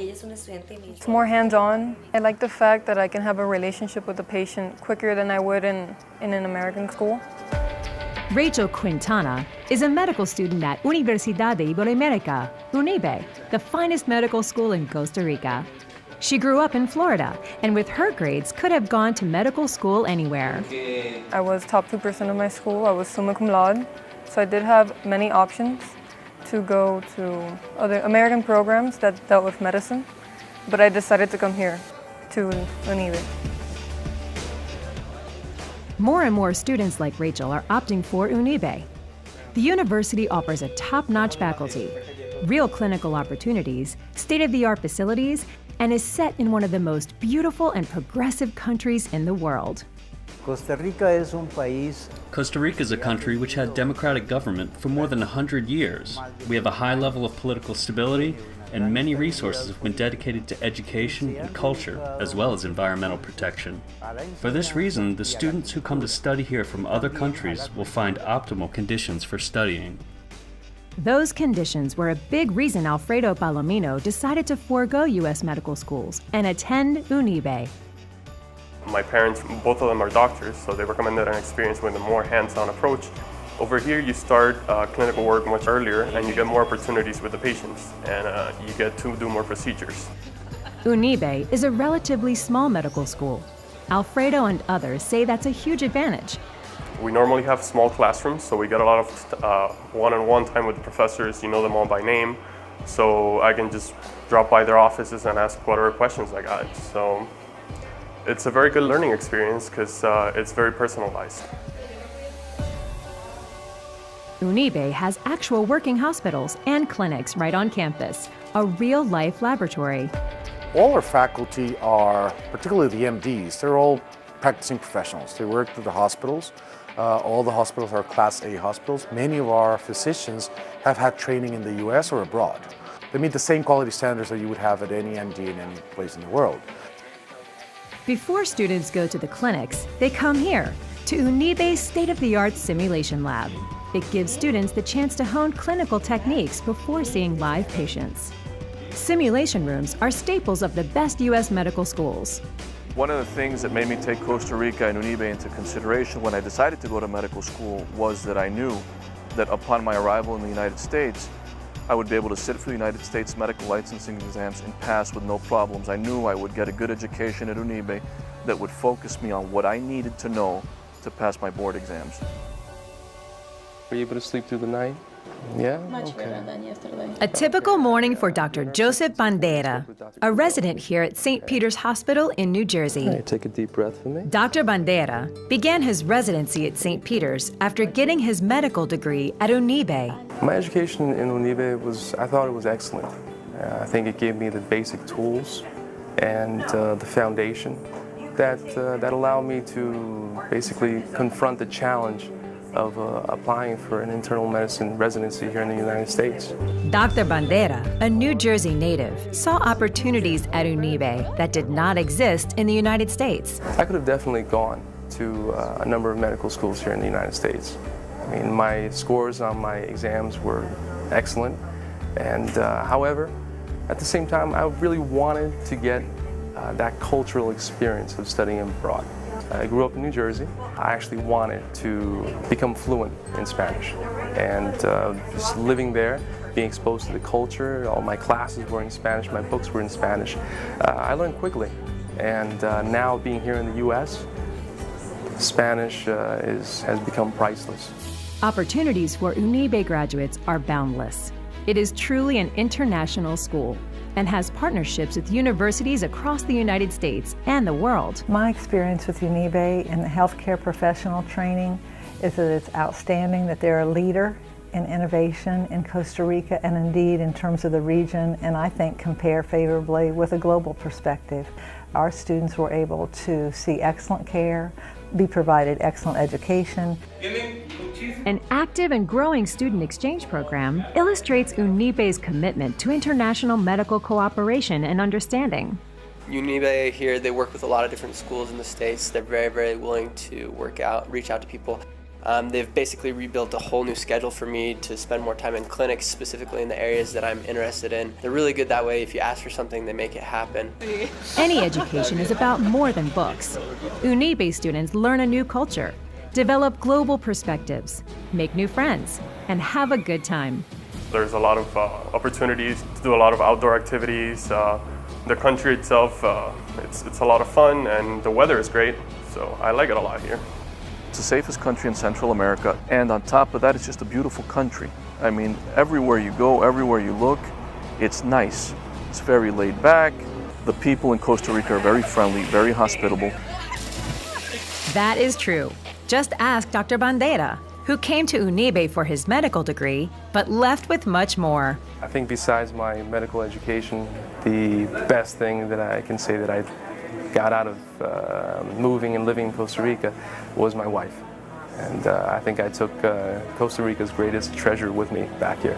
It's more hands-on. I like the fact that I can have a relationship with the patient quicker than I would in an American school. Rachel Quintana is a medical student at Universidad de Iberoamérica, Unibe, the finest medical school in Costa Rica. She grew up in Florida, and with her grades could have gone to medical school anywhere. I was top 2% of my school. I was summa cum laude, so I did have many options to go to other American programs that dealt with medicine, but I decided to come here to Unibe. More and more students like Rachel are opting for Unibe. The university offers a top-notch faculty, real clinical opportunities, state-of-the-art facilities, and is set in one of the most beautiful and progressive countries in the world. Costa Rica is a country which had democratic government for more than 100 years. We have a high level of political stability, and many resources have been dedicated to education and culture, as well as environmental protection. For this reason, the students who come to study here from other countries will find optimal conditions for studying. Those conditions were a big reason Alfredo Palomino decided to forego U.S. medical schools and attend Unibe. My parents, both of them are doctors, so they recommended an experience with a more hands-on approach. Over here, you start clinical work much earlier, and you get more opportunities with the patients, and you get to do more procedures. Unibe is a relatively small medical school. Alfredo and others say that's a huge advantage. We normally have small classrooms, so we get a lot of one-on-one time with the professors. You know them all by name, so I can just drop by their offices and ask whatever questions I got. So it's a very good learning experience because it's very personalized. Unibe has actual working hospitals and clinics right on campus, a real-life laboratory. All our faculty are, particularly the MDs, they're all practicing professionals. They work at the hospitals. All the hospitals are Class A hospitals. Many of our physicians have had training in the US or abroad. They meet the same quality standards that you would have at any MD in any place in the world. Before students go to the clinics, they come here to Unibe's state-of-the-art simulation lab. It gives students the chance to hone clinical techniques before seeing live patients. Simulation rooms are staples of the best U.S. medical schools. One of the things that made me take Costa Rica and Unibe into consideration when I decided to go to medical school was that I knew that upon my arrival in the United States, I would be able to sit for the United States medical licensing exams and pass with no problems. I knew I would get a good education at Unibe that would focus me on what I needed to know to pass my board exams. Were you able to sleep through the night? Yeah? Much better than yesterday. A typical morning for Dr. Joseph Bandera, a resident here at St. Peter's Hospital in New Jersey. Hey, take a deep breath for me. Dr. Bandera began his residency at St. Peter's after getting his medical degree at Unibe. My education in Unibe I thought it was excellent. I think it gave me the basic tools and the foundation that allowed me to basically confront the challenge of applying for an internal medicine residency here in the United States. Dr. Bandera, a New Jersey native, saw opportunities at Unibe that did not exist in the United States. I could have definitely gone to a number of medical schools here in the United States. I mean, my scores on my exams were excellent, and however, at the same time, I really wanted to get that cultural experience of studying abroad. I grew up in New Jersey. I actually wanted to become fluent in Spanish, and just living there, being exposed to the culture, all my classes were in Spanish, my books were in Spanish. I learned quickly, and now being here in the U.S., Spanish has become priceless. Opportunities for Unibe graduates are boundless. It is truly an international school and has partnerships with universities across the United States and the world. My experience with Unibe and the healthcare professional training is that it's outstanding, that they're a leader in innovation in Costa Rica and indeed in terms of the region, and I think compare favorably with a global perspective. Our students were able to see excellent care, be provided excellent education. An active and growing student exchange program illustrates Unibe's commitment to international medical cooperation and understanding. Unibe here, they work with a lot of different schools in the States. They're very, very willing to reach out to people. They've basically rebuilt a whole new schedule for me to spend more time in clinics, specifically in the areas that I'm interested in. They're really good that way. If you ask for something, they make it happen. Any education is about more than books. Unibe students learn a new culture, develop global perspectives, make new friends, and have a good time. There's a lot of opportunities to do a lot of outdoor activities. The country itself, it's a lot of fun, and the weather is great, so I like it a lot here. It's the safest country in Central America, and on top of that, it's just a beautiful country. I mean, everywhere you go, everywhere you look, it's nice. It's very laid back. The people in Costa Rica are very friendly, very hospitable. That is true. Just ask Dr. Bandera, who came to Unibe for his medical degree, but left with much more. I think besides my medical education, the best thing that I can say that I got out of moving and living in Costa Rica was my wife. And I think I took Costa Rica's greatest treasure with me back here.